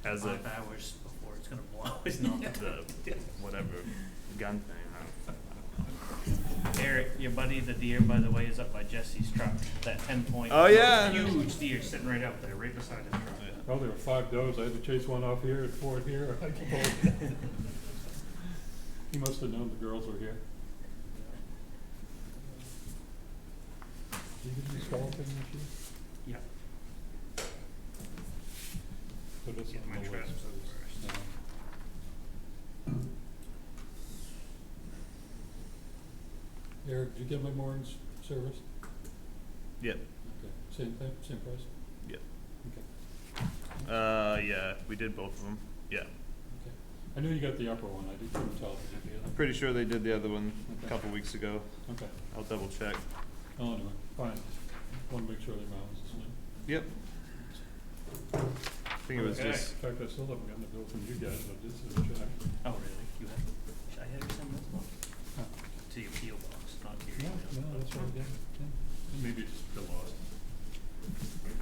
Has 5 hours before it's gonna blow. It's not not the whatever gun thing. Eric, your buddy, the deer, by the way, is up by Jesse's truck. That 10-point. Oh, yeah. Huge deer sitting right out there, right beside his truck. Oh, there were 5 does. I had to chase one off here and 4 here. I suppose. He must have known the girls were here. Did you get the install thing this year? Yeah. So this Get on my the traps list. out first. Eric, did you get my moorings service? Yep. Okay, same thing, same price? Yep. Okay. Yeah, we did both of them. Yeah. Okay. I knew you got the upper one. I couldn't tell if you did the other. Pretty sure they did the other one a Okay. couple weeks ago. Okay. I'll double check. Oh, anyway, fine. Want to make sure their mouths is slim. Yep. I think it was Okay. just. In fact, I still haven't gotten the bill from you guys, but this is a check. Oh, really? You have? Should I have you send this one? Huh. To your PO box, not to your No, email. no, that's what I did. Yeah. Maybe it's still lost.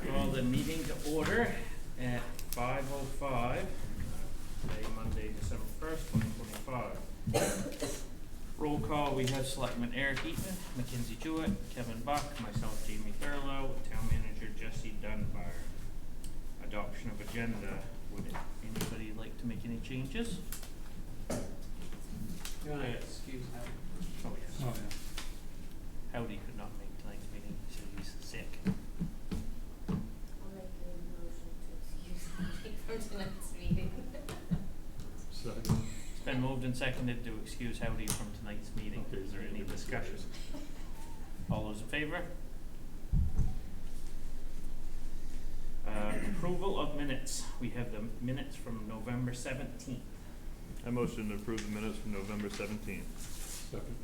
Call the meeting to order at 5:05, today Monday, December 1st, 2025. Roll call, we have Selectman Eric Eaton, Mackenzie Jewett, Kevin Buck, myself, Jamie Thurlow, Town Manager Jesse Dunbar. Adoption of agenda, would anybody like to make any changes? You wanna excuse Howard? Oh, yes. Oh, yeah. Howdy could not make tonight's meeting, he said he's sick. I'll make a motion to excuse me from tonight's meeting. Second. It's been moved and seconded to excuse Howdy from tonight's meeting. Okay, Is there so any you can discussion? All those in favor? Approval of minutes. We have the minutes from November 17th. I motion to approve the minutes from November 17th. Second.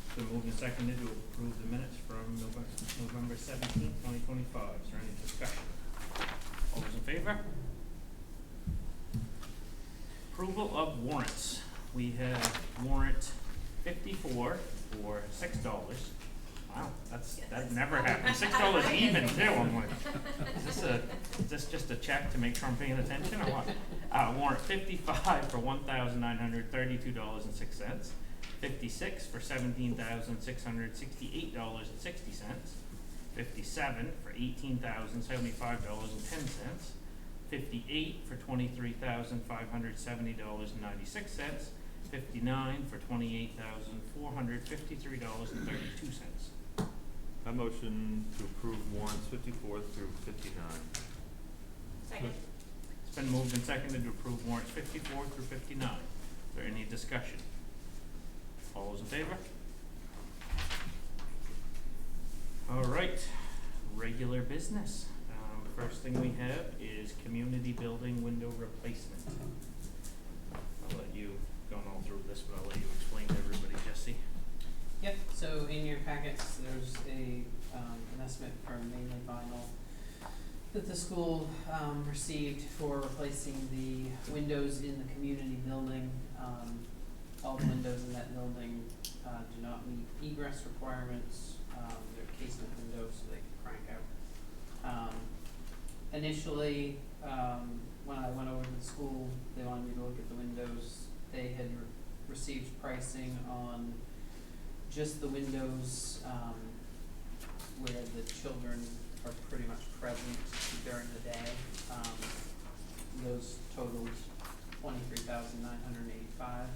It's been moved and seconded to approve the minutes from November 17th, 2025. Is there any discussion? All those in favor? Approval of warrants. We have warrant 54 for $6. Wow, that never happened. $6 even too. I'm like, is this just a check to make sure I'm paying attention or what? Warrant 55 for $1,932.06. 56 for $17,668.60. 57 for $18,075.10. 58 for $23,570.96. 59 for $28,453.32. I motion to approve warrants 54 through 59. Second. It's been moved and seconded to approve warrants 54 through 59. Is there any discussion? All those in favor? All right, regular business. First thing we have is community building window replacement. I'll let you, going all through this, but I'll let you explain to everybody, Jesse. Yep, so in your packets, there's an estimate from Mainly Vinyl that the school, received for replacing the windows in the community building. All the windows in that building, do not meet egress requirements. They're casement windows, so they can crank out. Initially, when I went over to the school, they wanted me to look at the windows. They had received pricing on just the windows where the children are pretty much present during the day. Those totaled $23,985.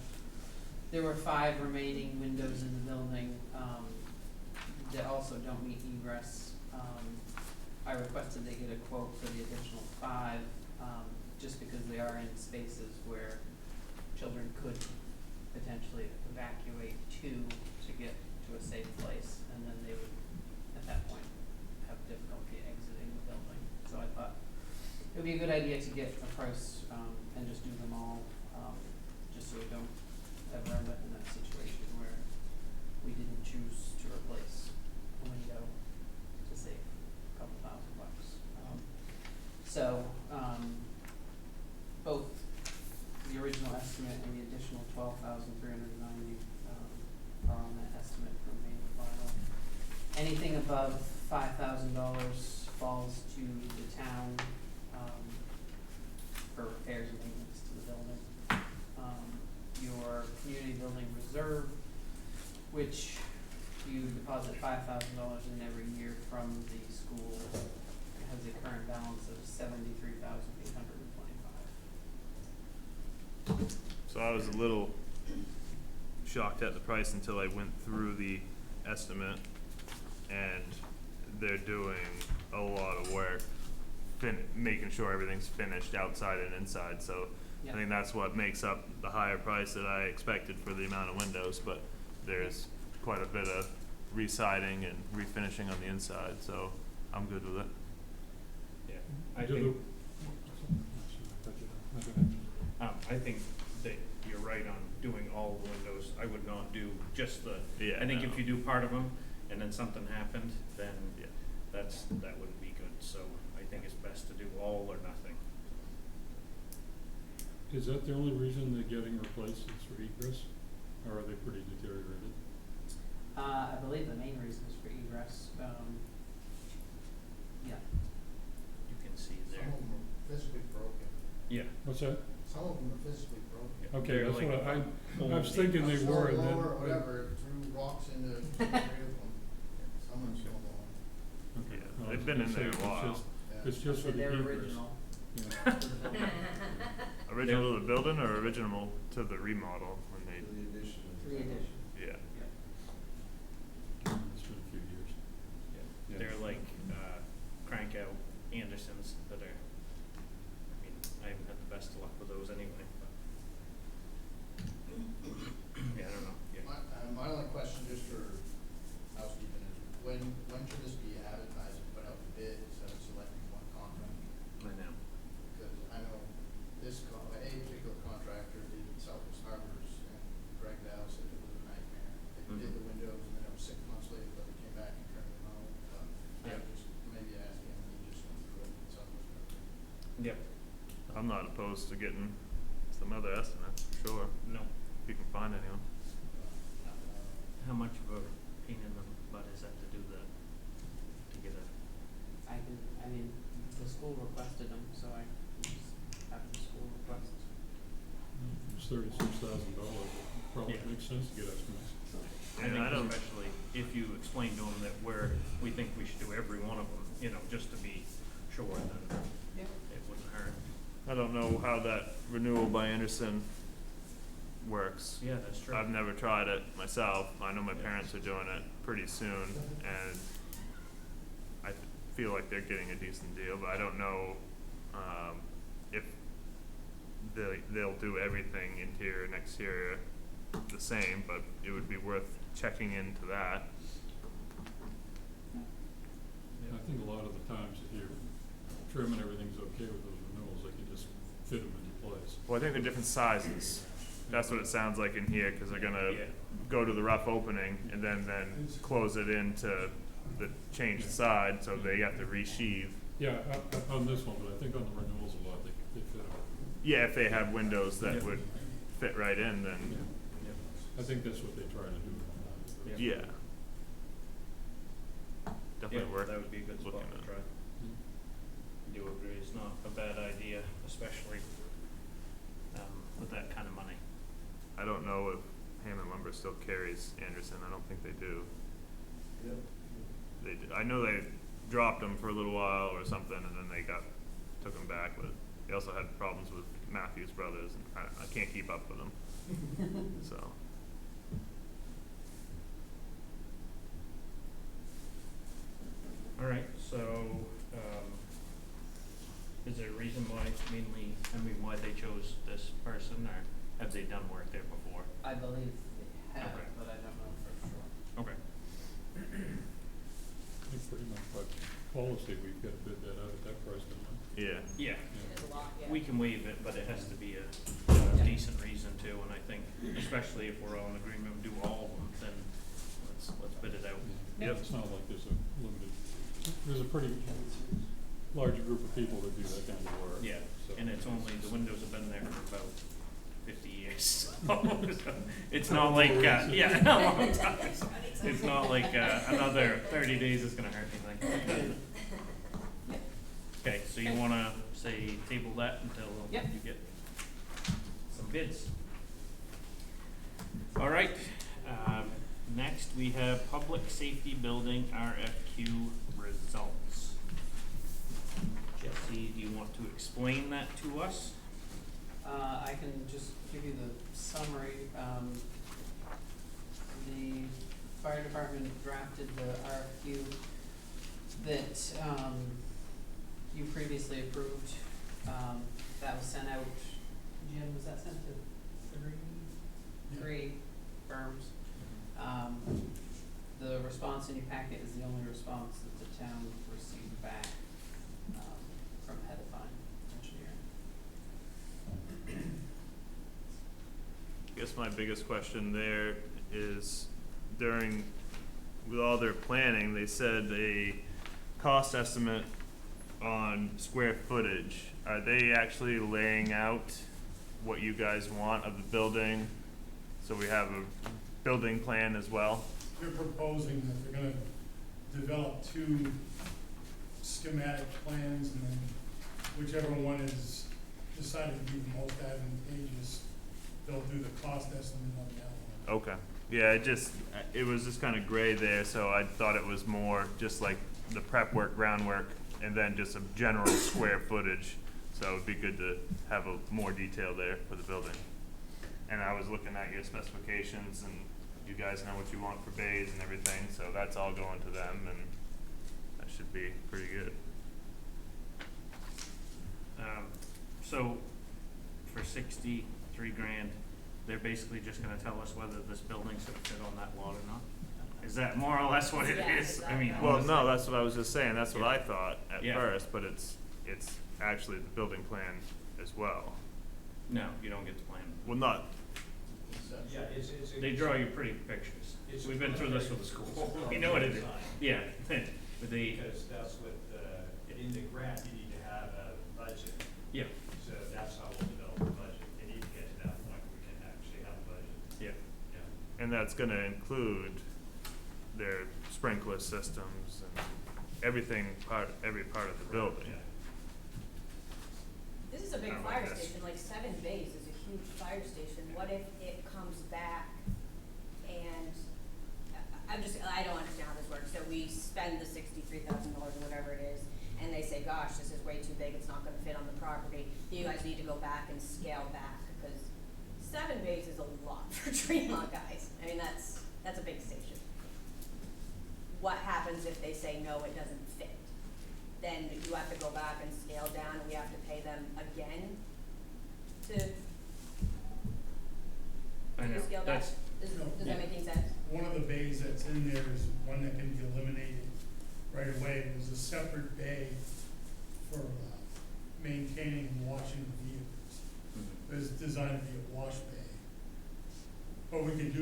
There were 5 remaining windows in the building that also don't meet egress. I requested they get a quote for the additional 5, just because they are in spaces where children could potentially evacuate to get to a safe place, and then they would, at that point, have difficulty exiting the building. So I thought it would be a good idea to get a price and just do them all, just so we don't ever end up in that situation where we didn't choose to replace a window to save a couple $1,000. So both the original estimate and the additional $12,390 are on that estimate from Mainly Vinyl. Anything above $5,000 falls to the town for community building reserve, which you deposit $5,000 in every year from the school. It has a current balance of $73,825. So I was a little shocked at the price until I went through the estimate, and they're doing a lot of work, making sure everything's finished outside and inside, so I Yeah. think that's what makes up the higher price that I expected for the amount of windows, but there's quite a bit of re-siding and refinishing on the inside, so I'm good with it. Yeah, I Do think, the- I think that you're right on doing all the windows. I would not do just the, Yeah, I think no. if you do part of them and then something happened, then Yeah. that wouldn't be good. So I think it's best to do all or nothing. Is that the only reason they're getting replaced is for egress, or are they pretty deteriorated? I believe the main reason is for egress, yeah. You can see Some there. of them are physically broken. Yeah. What's that? Some of them are physically broken. Okay, They're that's like what I was old thinking they Snow were, and then. blower or whatever, threw rocks into three of them. Some of them still going. Okay. Yeah, Well, I they've was been gonna in there say, a while. Yeah. It's just for the They're egress. original Yeah. to the building. Original to the building or original to the remodel when they, The addition. Re-edition. yeah. It's been a few years. Yeah. They're like crank out Andersons that are, I mean, I haven't had the best of luck with those anyway, but yeah, I don't know, yeah. My only question, just for housekeeping, is when should this be advertised and put out to bid instead of selecting one contractor? I know. Because I know a particular contractor did Southwest Harbors, and Greg Dow said it was a nightmare. They did the windows, and then it was 6 months later that they came back and turned them out. I Yeah. just, maybe ask him, he just went through it with Southwest Harbors. Yep. I'm not opposed to getting some other estimates, for sure, No. if you can find anyone. How much of a pain in the butt is that to do that? To get a, I mean, the school requested them, so I just have the school request. It's $36,000. Probably Yeah. makes sense to get estimates. I And I think don't- especially if you explain to them that we think we should do every one of them, you know, just to be sure, then Yep. it wouldn't hurt. I don't know how that renewal by Anderson works. Yeah, that's true. I've never tried it myself. I know my parents are doing it pretty soon, and I feel like they're getting a decent deal, but I don't know, if they'll do everything interior and exterior the same, but it would be worth checking into that. I think a lot of the times if you're trim and everything's okay with those renewals, they can just fit them into place. Well, I think they're different sizes. That's what it sounds like in here, cause they're gonna Yeah. go to the rough opening and then close it into the changed side, so they have to resheathe. Yeah, on this one, but I think on the renewals a lot, they fit them. Yeah, if they have windows that Yeah. would fit right in, then, Yep. I think that's what they try to do. Yeah. yeah. Definitely Yeah, worth that would be a good spot looking to at. try. Do agree, it's not a bad idea, especially, with that kind of money. I don't know if Hammond Lumber still carries Anderson. I don't think they do. Yep. They did. I know they dropped them for a little while or something, and then they took them back. But they also had problems with Matthews Brothers, and I can't keep up with them. So All right, so, is there a reason why why they chose this person, or have they done work there before? I believe they have, Okay. but I don't know for sure. Okay. I think pretty much by policy, we've got to bid that out at that price, don't we? yeah, Yeah, There's a lot, yeah. we can waive it, but it has to be a decent reason too, and I think, especially if we're all in agreement, do all of them, then let's bid it out. Yep. It's not like there's a limited, there's a pretty large group of people that do that kind of work. Yeah, so- and it's only, the windows have been there for about 50 years, so it's not like, yeah, a long time. So it's not like, another 30 days is gonna hurt anything. Okay, so you wanna say table that until Yep. you get some bids? All right, next we have public safety building RFQ results. Jesse, do you want to explain that to us? I can just give you the summary. The fire department drafted the RFQ that, you previously approved. That was sent out, Jim, was that sent to three firms? The response in your packet is the only response that the town received back, from Hedifine Engineering. I guess my biggest question there is with all their planning, they said a cost estimate on square footage. Are they actually laying out what you guys want of the building? So we have a building plan as well? They're proposing that they're gonna develop two schematic plans, and then whichever one is decided to be the most advantageous, they'll do the cost estimate on that one. Okay. Yeah, it was just kind of gray there, so I thought it was more just like the prep work, groundwork, and then just a general square footage. So it'd be good to have a more detail there for the building. And I was looking at your specifications, and you guys know what you want for bays and everything, so that's all going to them, and that should be pretty good. So for 63 grand, they're basically just gonna tell us whether this building's gonna fit on that lot or not? Is that more or less what it Yeah, is? I mean, exactly. Well, honestly. no, that's what I was just saying, that's what I thought at Yeah. first, but it's actually the building plan as well. No, you don't get the plan. Well, not, Yeah, it's. They draw you pretty pictures. It's a We've been through this with the school. it's a We know what it is. design. Yeah, but they, Because that's what, in the grant, you need to have a budget, yeah, so that's how we'll develop the budget. You need to get to that point where we can actually have a budget, yeah. yeah. and that's gonna include their sprinkler systems and every part of the building. Yeah. This is a big I like fire this. station, like 7 bays is a huge fire station. What if it comes back and, I don't understand how this works. So we spend the $63,000 or whatever it is, and they say, gosh, this is way too big, it's not gonna fit on the property. You guys need to go back and scale back, because 7 bays is a lot for Tremont, guys. I mean, that's a big station. What happens if they say, no, it doesn't fit? Then you have to go back and scale down, and we have to pay them again to I know, scale back? that's, Does No. that make any sense? One of the bays that's in there is one that can be eliminated right away. It was a separate bay for maintaining and washing the vehicles. It was designed to be a wash bay. But we could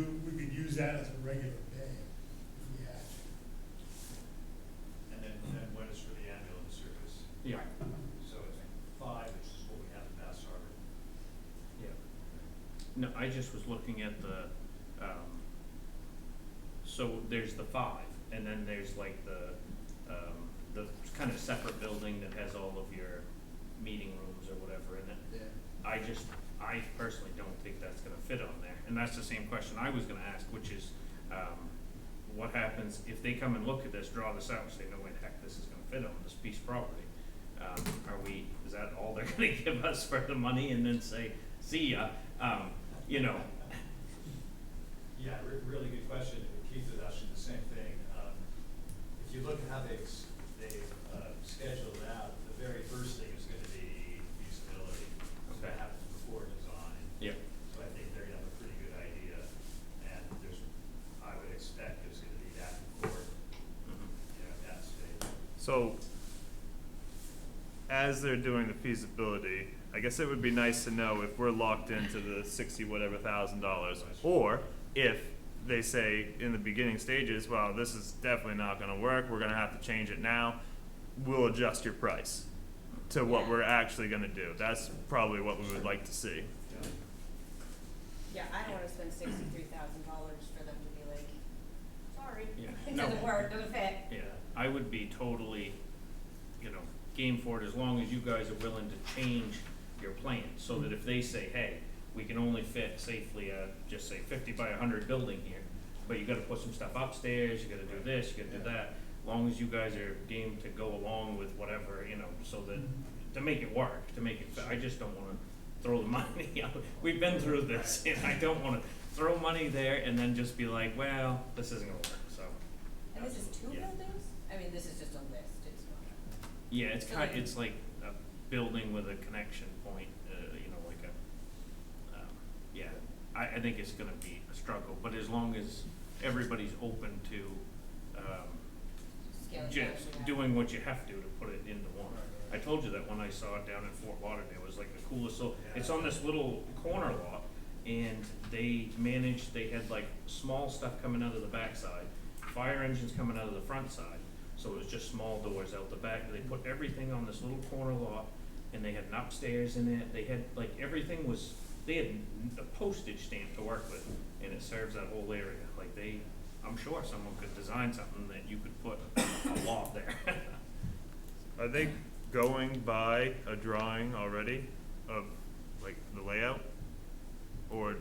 use that as a regular bay if we had to. And then one is for the ambulance service, yeah, so it's 5, which is what we have in Bass Harbor. yeah. No, I just was looking at so there's the 5, and then there's like the kind of separate building that has all of your meeting rooms or whatever in it. Yeah. I personally don't think that's gonna fit on there, and that's the same question I was gonna ask, which is, what happens if they come and look at this, draw this out, and say, no way the heck, this is gonna fit on this piece of property? Is that all they're gonna give us for the money and then say, see ya? You know, Yeah, really good question. Keith was asking the same thing. If you look at how they've scheduled it out, the very first thing is gonna be feasibility. So that happens before design. yeah, So I think they're gonna have a pretty good idea, and I would expect there's gonna be that report, at that stage. So, as they're doing the feasibility, I guess it would be nice to know if we're locked into the $60,000, or if they say in the beginning stages, well, this is definitely not gonna work, we're gonna have to change it now, we'll adjust your price to what we're actually gonna do. That's probably what we would like to see. Yeah, I don't wanna spend $63,000 for them to be like, sorry, Yeah. it No. doesn't work, doesn't fit. yeah, I would be totally, game for it as long as you guys are willing to change your plan, so that if they say, hey, we can only fit safely a, just say 50 by 100 building here, but you gotta put some stuff upstairs, you gotta do this, you gotta do that. Long as you guys are game to go along with whatever, you know, so that, to make it work, to make it, I just don't wanna throw the money out. We've been through this, and I don't wanna throw money there and then just be like, well, this isn't gonna work, so. And this is two Yeah. buildings? I mean, this is just a list, it's not. Yeah, it's So kind, like- it's like a building with a connection point, you know, like a, yeah, I think it's gonna be a struggle, but as long as everybody's open to, Scale it down just to that. doing what you have to put it into one. I told you that when I saw it down in Fort Lauderdale, it was like the coolest, so, it's on this little corner lot, and they managed, they had like small stuff coming out of the backside, fire engines coming out of the front side, so it was just small doors out the back, they put everything on this little corner lot, and they had an upstairs in it, they had, like, everything was, they had a postage stamp to work with, and it serves that whole area, like they, I'm sure someone could design something that you could put a lot there. Are they going by a drawing already of like the layout? Or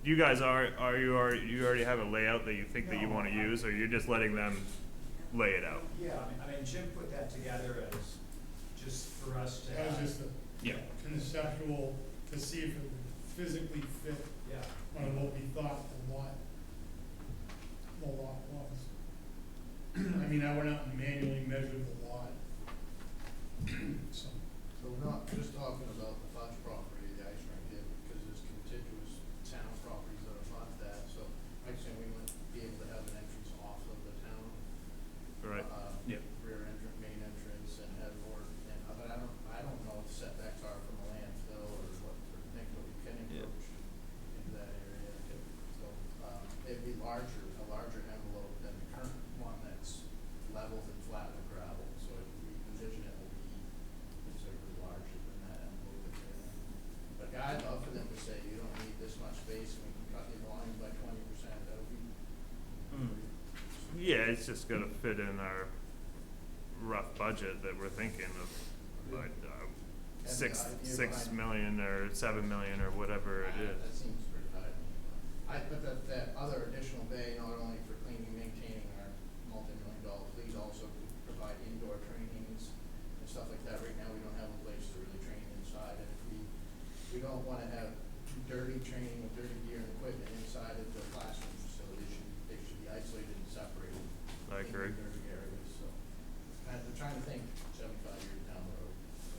you guys you already have a layout that you think that you wanna use, or you're just letting them lay it out? Yeah, I mean, Jim put that together as just for us to That was have. just a Yeah. conceptual, to see if it would physically fit Yeah. on what we thought the lot was. I mean, I went out and manually measured the lot. So, So we're not just talking about the Fudge property, the ice rink here, because there's contiguous town properties that are not that, so like saying we might be able to have an entrance off of the town. Right. Yep. Rear entrance, main entrance, and head or, and, but I don't know what the setbacks are from a landfill or what sort of thing, but we can Yeah. encroach into that area. So, it'd be a larger envelope than the current one that's level and flat with gravel, so we envision it will be considerably larger than that envelope there. But I'd love for them to say, you don't need this much space and we can cut your volume by 20%, that would be. Yeah, it's just gonna fit in our rough budget that we're thinking of, like, And the six idea behind- million or 7 million or whatever it That is. seems pretty high to me. I put that other additional bay, not only for cleaning, maintaining our multi-million-dollar fleet, also to provide indoor trainings and stuff like that. Right now, we don't have a place to really train inside, and if we don't wanna have dirty training with dirty gear and equipment inside of the classroom facility. They should be isolated and separated. I in agree. dirty areas, so, I'm trying to think 75 years down the road, so.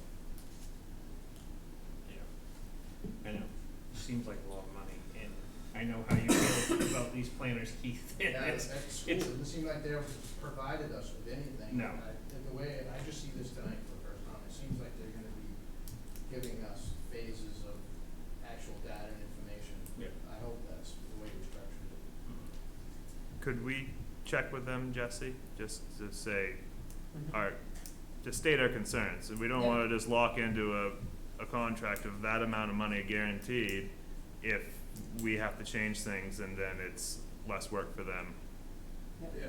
Yeah. I know, seems like a lot of money, and I know how you feel about these planners, Keith. Yeah, at It's- school, it it's- doesn't seem like they ever provided us with anything. No. The way, I just see this tonight for the first time, it seems like they're gonna be giving us phases of actual data and information. Yeah. I hope that's the way we structured it. Could we check with them, Jesse, just to say, just state our concerns, and we don't Yeah. wanna just lock into a contract of that amount of money guaranteed if we have to change things and then it's less work for them. Yeah.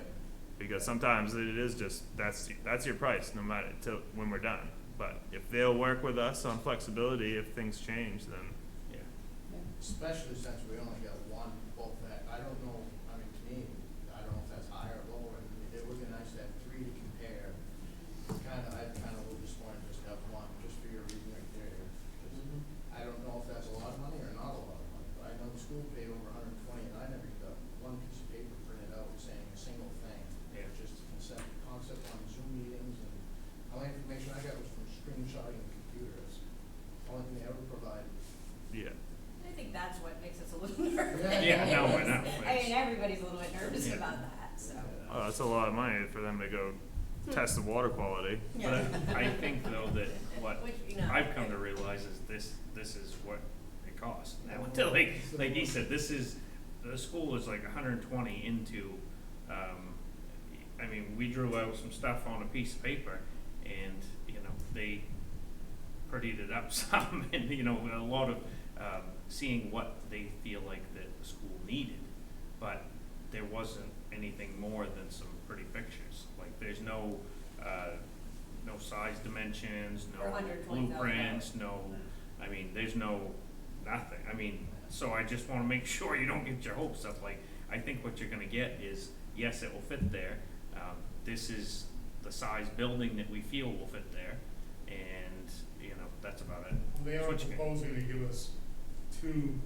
Because sometimes it is just, that's your price, no matter, till, when we're done. But if they'll work with us on flexibility, if things change, then, Yeah. Especially since we only got one bulk vac, I don't know, I mean, to me, I don't know if that's higher or lower, and it would be nice to have three to compare. I'd kinda a little disappointed just to have one, just for your reason right there. 'Cause I don't know if that's a lot of money or not a lot of money, but I know the school paid over 120, and I never got one piece of paper printed out saying a single thing. Yeah. Just concept on Zoom meetings, and all the information I got was from screenshotting the computers. Only thing they ever provided. yeah. I think that's what makes us a little nervous. Yeah, no, I know. I mean, everybody's a little bit nervous Yeah. about that, so. Oh, that's a lot of money for them to go test the water quality. But I think though that what Which, you know, I've come to realize is this is what it costs now. Until like he said, the school is like 120 into, I mean, we drew out some stuff on a piece of paper and, you know, they prettied it up some and, you know, a lot of, seeing what they feel like that the school needed. But there wasn't anything more than some pretty pictures. Like there's no size dimensions, For no $120,000. blueprints, no, I mean, there's no nothing. I mean, so I just wanna make sure you don't get your hopes up, like, I think what you're gonna get is, yes, it will fit there. This is the size building that we feel will fit there, and, you know, that's about it. They That's are what you get. proposing to give us two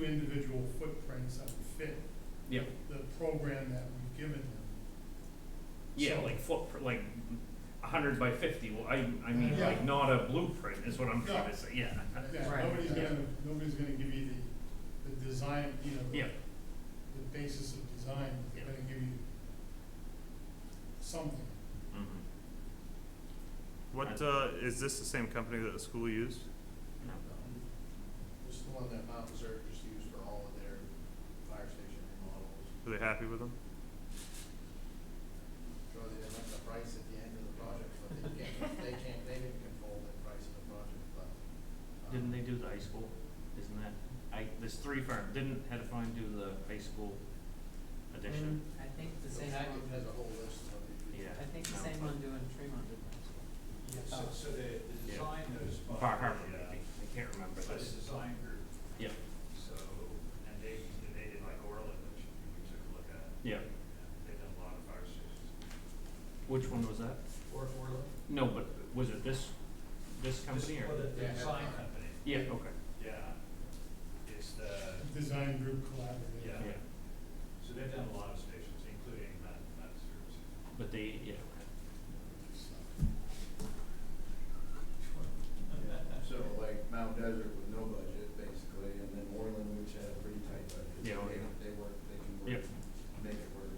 individual footprints that would fit Yeah, the program that we've given them. yeah, So- like footprint, like 100 by 50, well, I mean, Yeah. like, not a blueprint is what I'm trying No. to say, yeah. Yeah, Right. nobody's gonna give you the design, you know, Yeah. the basis of design, they're Yeah. gonna give you something. Mhm. What, is this the same company that the school used? No. This is the one that Mount Desert just used for all of their fire station remodels. Are they happy with them? So they didn't like the price at the end of the project, but they didn't control the price of the project, but. Didn't they do the high school? Isn't that, there's 3 firms, didn't Hedifine do the high school addition? I think the The same packet one, has a whole list of it. Yeah. I think the No, same but- one doing Tremont did that. Yeah, so the Yeah. design was by. Bar Harbor, maybe, I can't remember By the this. design group, Yeah, so, and they did like Orland, which we took a look at. yeah. They've done a lot of fire stations. Which one was that? Orland? No, but was it this company or? Well, the Yeah, design Hedifine. company, Yeah, okay, yeah. It's the, Design group collaborative. Yeah. yeah, so they've done a lot of stations, including Mount Desert's. but they, yeah, So like Mount Desert with no budget, basically, and then Orland, which had a pretty tight budget. Yeah, They- yeah. They work, they can work, Yep. make it work.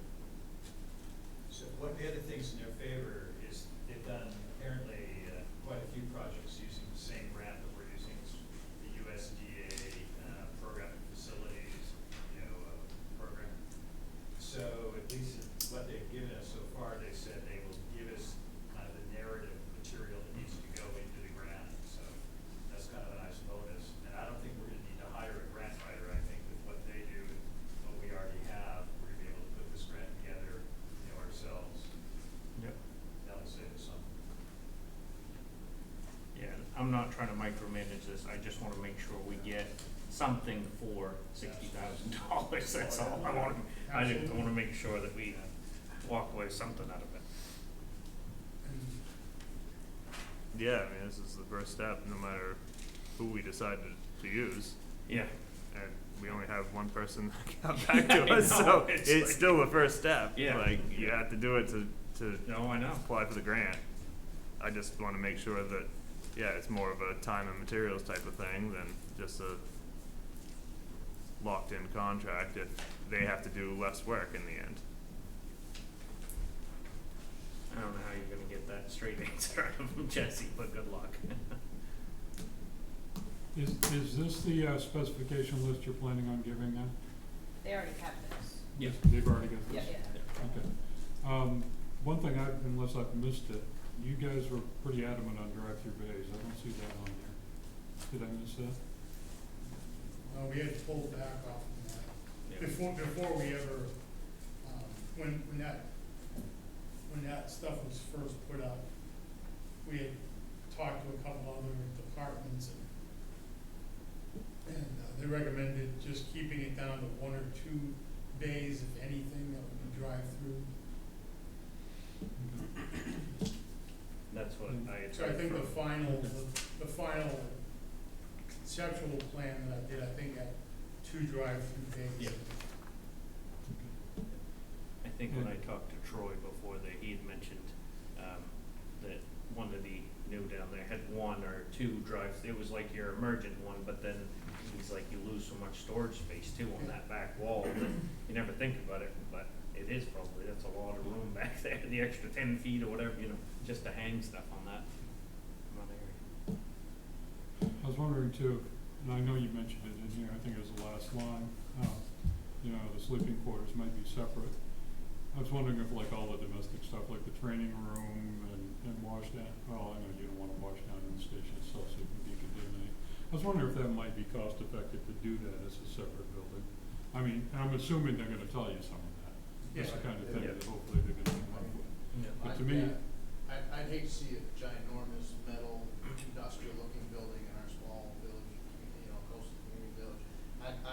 So one of the other things in their favor is they've done apparently quite a few projects using the same grant that we're using, the USDA programming facilities, program. So at least what they've given us so far, they said they will give us kind of the narrative material that needs to go into the grant. So that's kind of a nice bonus. And I don't think we're gonna need to hire a grant writer. I think with what they do and what we already have, we're gonna be able to put this grant together, ourselves. yep. That'll save us some. Yeah, I'm not trying to micromanage this, I just wanna make sure we get something for $60,000, that's all. I wanna make sure that we walk away with something out of it. And Yeah, I mean, this is the first step, no matter who we decide to use. Yeah, And we only have one person that got back to I us, know, so it's it's like- still the first step. Yeah. Like, you have to do it to no, I know. apply for the grant. I just wanna make sure that, yeah, it's more of a time and materials type of thing than just a locked-in contract if they have to do less work in the end. I don't know how you're gonna get that straight answer out of him, Jesse, but good luck. Is this the specification list you're planning on giving them? They already have this. Yeah. They've already got Yeah, this? yeah. Okay. One thing unless I've missed it, you guys were pretty adamant on drive-through bays. I don't see that on here. Did I miss that? we had pulled back off of that. Yeah. Before we ever, when that stuff was first put up, we had talked to a couple other departments and they recommended just keeping it down to 1 or 2 bays, if anything, that would be drive-through. That's what I had So I heard think from. the final conceptual plan that I did, I think had 2 drive-through bays. Yeah. I think when I talked to Troy before that, he had mentioned, that one of the new down there had 1 or 2 drives, it was like your emergent one, but then he's like, you lose so much storage space too on that back wall, that you never think about it, but it is probably, that's a lot of room back there, the extra 10 feet or whatever, just to hang stuff on that area. I was wondering too, and I know you mentioned it in here, I think it was the last line, the sleeping quarters might be separate. I was wondering if like all the domestic stuff, like the training room and wash down, well, I know you don't wanna wash down in the station itself, so it can decontaminate. I was wondering if that might be cost effective to do that as a separate building. I mean, I'm assuming they're gonna tell you some of that. That's the Yeah. kind of thing Yeah. that hopefully they're gonna come up with. But to me, I'd hate to see a ginormous metal industrial looking building in our small village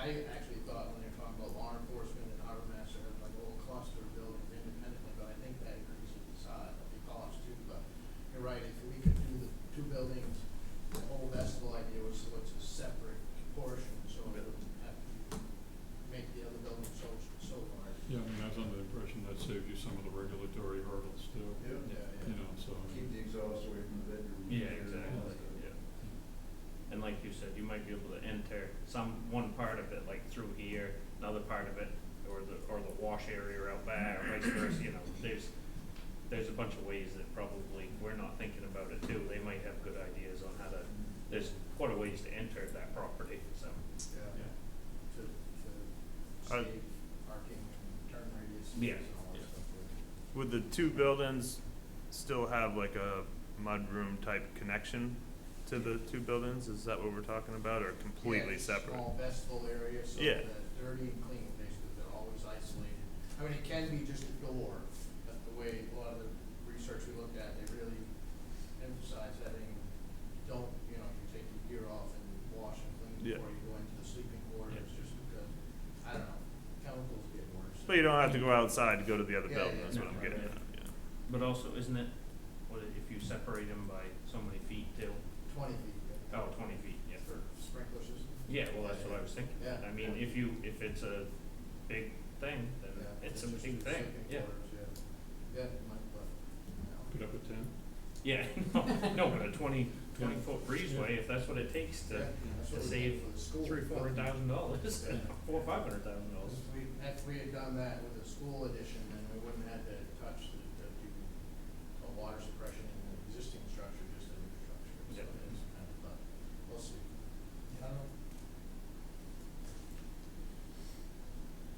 I actually thought when they were talking about law enforcement and harbor master, had like a little cluster of buildings independently, but I think that increases the size, the cost too, but you're right, if we could do the two buildings, the whole Vestibel idea was so it's a separate portion, so it wouldn't have to make the other building so large. Yeah, I mean, I was under the impression that saved you some of the regulatory hurdles too. Yeah, yeah. You know, so. Keep the exhaust away from the bedroom. Yeah, exactly, yeah. And like you said, you might be able to enter one part of it, like through here, another part of it, or the wash area out back, or vice versa, you know, there's a bunch of ways that probably we're not thinking about it too. They might have good ideas on how to, there's quite a ways to enter that property, so. Yeah. To Uh, save parking and turn radius Yeah, and all that yeah. stuff. Would the two buildings still have like a mudroom type connection to the two buildings? Is that what we're talking about, or completely Yeah, separate? small vestibule area, so Yeah. the dirty and clean, basically, they're always isolated. I mean, it can be just a door, but the way a lot of the research we looked at, they really emphasize having, don't, you know, you take your gear off and wash and clean Yeah. before you go into the sleeping quarters, just because, I don't know, chemicals get worse. But you don't have to go outside to go to the other Yeah, building, yeah, that's what no, I'm right, getting yeah. at, yeah. But also, isn't it, if you separate them by so many feet too? 20 feet, yeah. Oh, 20 feet, yeah. For sprinkler system. Yeah, well, that's what I was thinking. Yeah. I mean, if it's a big thing, then Yeah, it's a just big the thing, sleeping yeah. quarters, yeah. Yeah, it might, but, you know. Put up a tent. Yeah, no, but a 20-foot breezeway, if that's what it takes to Yeah, that's to what we save did for the school. $300,000-$400,000, $400,000-$500,000. If we had done that with the school edition, then we wouldn't have to touch the water suppression in the existing structure, just the new structure. So Yep. it's kind of, we'll see. I don't know.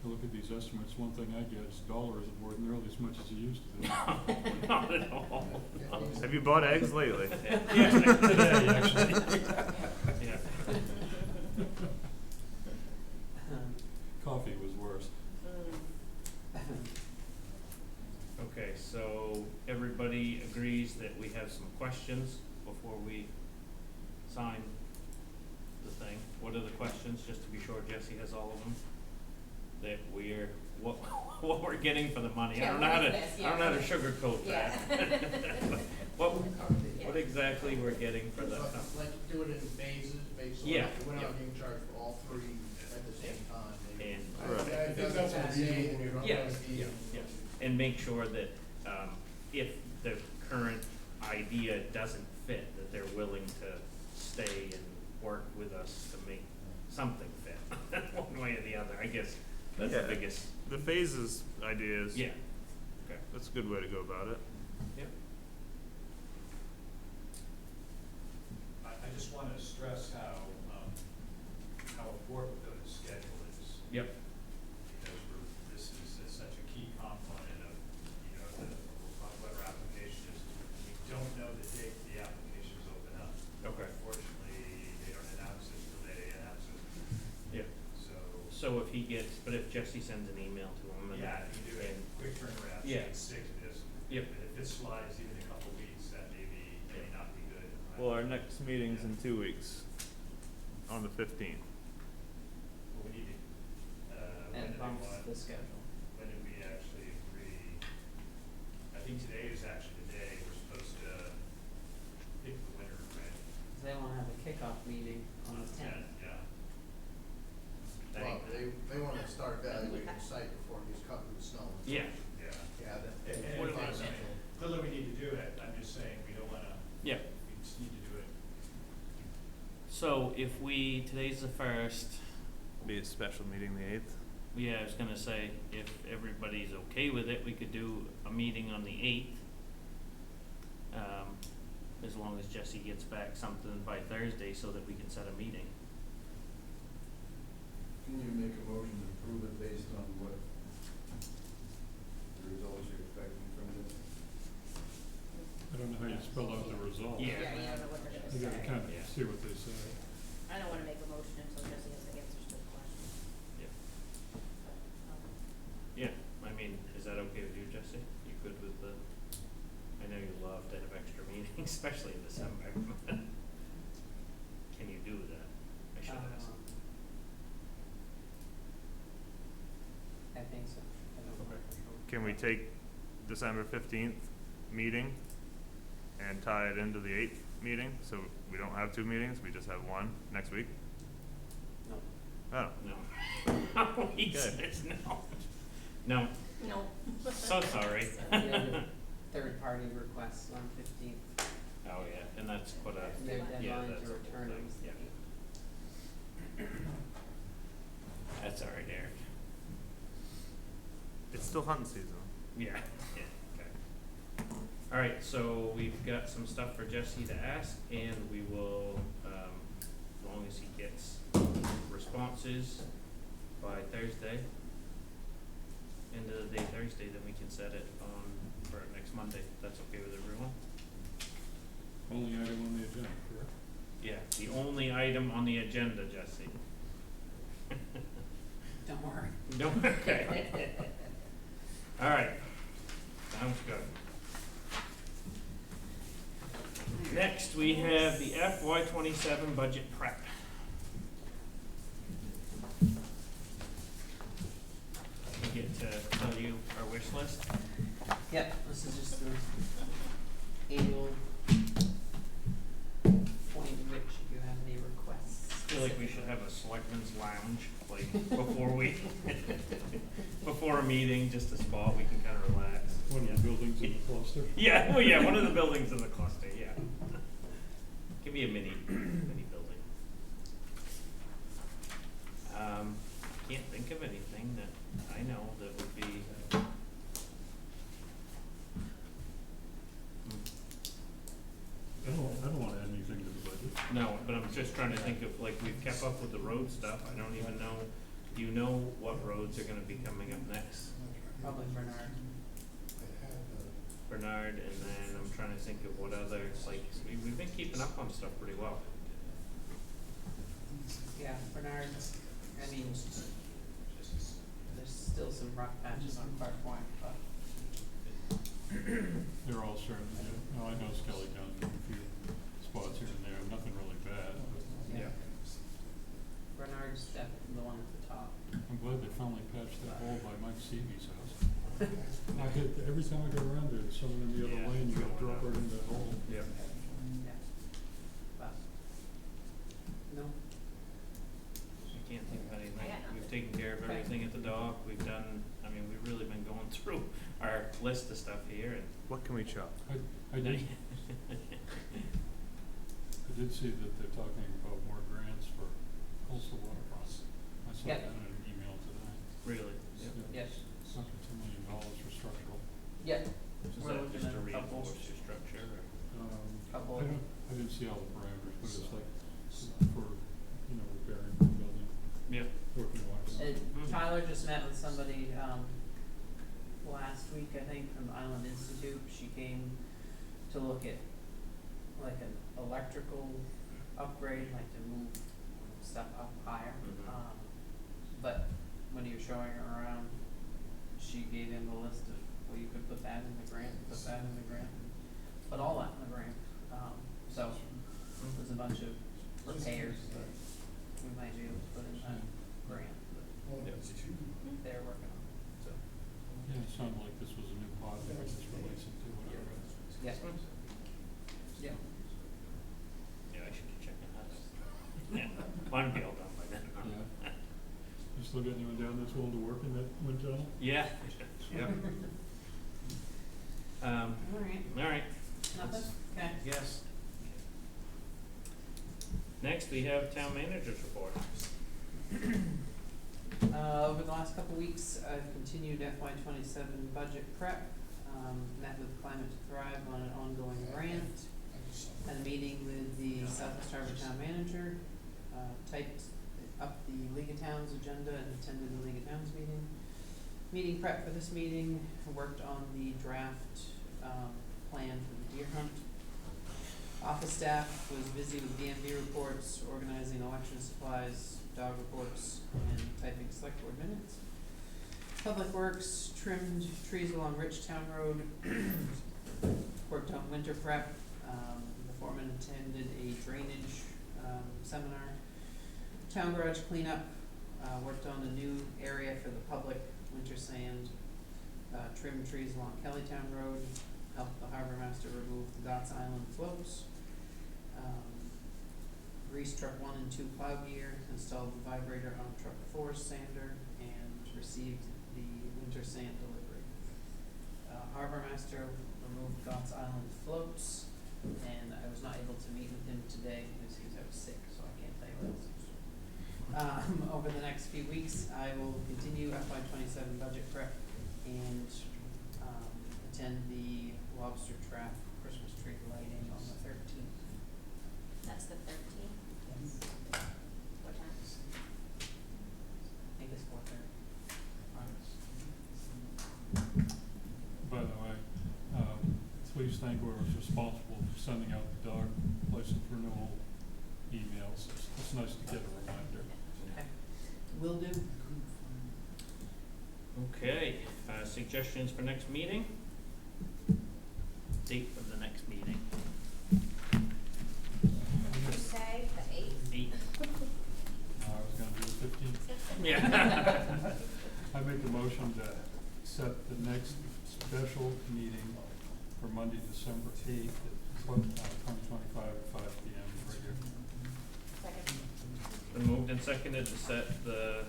I look at these estimates, one thing I get is dollar isn't worth nearly as much as it used to be. Not at all. Have you bought eggs lately? Yeah, today, actually. Yeah. Coffee was worse. Okay, so everybody agrees that we have some questions before we sign the thing. What are the questions, just to be sure Jesse has all of them? That what we're getting for the money. Yeah, I don't know how what to, is this? I don't know how to Yeah. sugarcoat Yeah. that. What exactly we're getting for the, Like, do it in phases, based on, Yeah, we're yeah. not being charged for all three at the same time. maybe. and, Right. I think that's what we Say that do. you're not yeah, gonna be- yeah, and make sure that, if the current idea doesn't fit, that they're willing to stay and work with us to make something fit, one way or the other, I guess, that's the Yeah. biggest, The phases idea is, yeah, okay, that's a good way to go about it. yep, I just wanna stress how important the schedule is. yep, Because this is such a key component of, we'll talk about our application is, we don't know the date the applications open up. okay, Unfortunately, they don't announce it till they announce it, yeah. so. So if Jesse sends an email to him and. Yeah, if you do it, and- quick turnaround, so Yeah. it's sick of this. Yep. But if this slides even a couple weeks, that may not be good. Well, our next meeting's in 2 weeks, on the 15th. Well, we need to, when And do we bumps want, the schedule. when did we actually agree? I think today is actually the day we're supposed to pick the winner, right? They wanna have a kickoff meeting on the 10th. Yeah. Well, they wanna start evaluating the site before it gets covered with snow. Yeah, Yeah, that. And What if about there's that? clearly we need to do it, I'm just saying, we don't wanna, yeah. we just need to do it. So if today's the 1st, Be a special meeting the 8th. yeah, I was gonna say, if everybody's okay with it, we could do a meeting on the 8th. As long as Jesse gets back something by Thursday so that we can set a meeting. Can you make a motion to approve it based on what the results you're expecting from this? I don't know how you spell out the results. Yeah. Yeah, you don't know what they're gonna You gotta say. kind of Yeah. see what they say. I don't wanna make a motion until Jesse has the answers to the questions. Yeah. Um, Yeah, I mean, is that okay with you, Jesse? You good with the, I know you love to have extra meetings, especially in December. Can you do that? I should ask. think so. I don't know Okay. for sure. Can we take December 15th meeting and tie it into the 8th meeting, so we don't have two meetings, we just have one next week? No. Oh, No. He Okay. says no. No, No. so sorry. We have a third-party requests on 15th. Oh, yeah, and that's what Their yeah, deadline that's to the whole return thing, was the yeah. 8th. That's all right, Eric. it's still hunting season. Yeah, yeah, okay. All right, so we've got some stuff for Jesse to ask, and we will, as long as he gets responses by Thursday, end of the day Thursday, then we can set it on for next Monday. If that's okay with everyone? Only item on the agenda, correct? Yeah, the only item on the agenda, Jesse. Don't worry. No, okay. All right, sounds good. Next, we have the FY 27 budget prep. We get to tell you our wish list. Yep, this is just the annual point in which if you have any requests. I feel like we should have a selectmen's lounge, like, before we, before a meeting, just a spot we can kinda relax. One of the buildings in the cluster. Yeah, oh yeah, one of the buildings in the cluster, yeah. Give me a mini building. Can't think of anything that I know that would be. I don't wanna add anything to the budget. No, but I'm just trying to think of, like, we've kept up with the road stuff, I don't even know, do you know what roads are gonna be coming up next? Probably Bernard. Bernard, and then I'm trying to think of what other, like, we've been keeping up on stuff pretty well. Yeah, Bernard, I mean, there's still some rough patches on Clark Point, but They're all starting to do, I know Skelly down a few spots here and there, nothing really bad, but yeah. Bernard's definitely the one at the top. I'm glad they finally patched that hole by Mike Stevie's house. I hit, every time I go around there, there's someone in the other Yeah, lane, you gotta going drop up. right in that hole. Yeah. Yeah. But, no, I can't think of anything. I got nothing. We've taken care of Okay. everything at the dock, we've done, I mean, we've really been going through our list of stuff here and. What can we chop? I did see that they're talking about more grants for coastal waterfronts. I saw Yep. that in an email today. Really? Yeah. yes, It's up to $2 million for structural. yep, Is We're that looking just at to a couple. reinforce your structure or? Couple. I didn't see all the parameters, but it's like for, repairing the building, Yeah. working wise. And Mhm. Tyler just met with somebody, last week, I think, from Island Institute. She came to look at like an electrical upgrade, like to move stuff up higher. Mhm. But when he was showing her around, she gave him a list of, well, you could put that in the grant, put that in the grant, put all that in the grant. So there's a bunch of repairs that we might be able to put in that grant that they're working on, so. Yeah, it sounded like this was a new pot that we just released it to, whatever. Yeah. Yeah. Yeah, I should be checking that out. Yeah, mine will be all done by then. Yeah. You still got anyone down that's willing to work in that wind tunnel? Yeah, yep. Alright, All right. nothing? Okay. Yes. Next, we have town manager's report. Over the last couple weeks, I've continued FY 27 budget prep, met with Climate to Thrive on an ongoing grant, had a meeting with the Southwest Harbor Town Manager, typed up the League of Towns agenda and attended the League of Towns meeting. Meeting prep for this meeting, worked on the draft, plan for the deer hunt. Office staff was busy with DMV reports, organizing election supplies, dog reports, and typing select board minutes. Public Works trimmed trees along Richtown Road, worked on winter prep. The foreman attended a drainage, seminar. Town garage cleanup, worked on a new area for the public winter sand, trim trees along Kellytown Road, help the harbor master remove the Gots Island floats, grease truck 1 and 2 plow gear, installed the vibrator on truck 4's sander, and received the winter sand delivery. Harbor master removed Gots Island floats, and I was not able to meet with him today because he was out sick, so I can't tell you what else he's doing. Over the next few weeks, I will continue FY 27 budget prep and attend the lobster trap Christmas tree lighting on the 13th. That's the 13th? Yes. What time? I think it's 4:30. By the way, please thank whoever's responsible for sending out the dog license renewal emails. It's nice to get a reminder. Okay. Will do. Okay, suggestions for next meeting? Date of the next meeting, Did you say the 8th? 8. I was gonna do the 15th. Yeah. I make a motion to set the next special meeting for Monday, December 8th, at 2025 at 5 p.m. right here. Second. Been moved and seconded to set the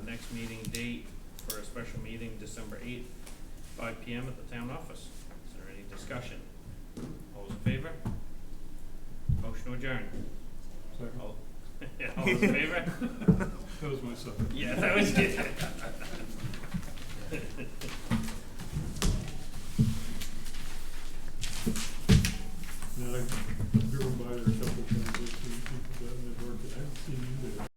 next meeting date for a special meeting, December 8th, 5 p.m. at the town office. Is there any discussion? All those in favor? Motion to adjourn. Second. All, yeah, all those in favor? That was my second. Yeah, that was good.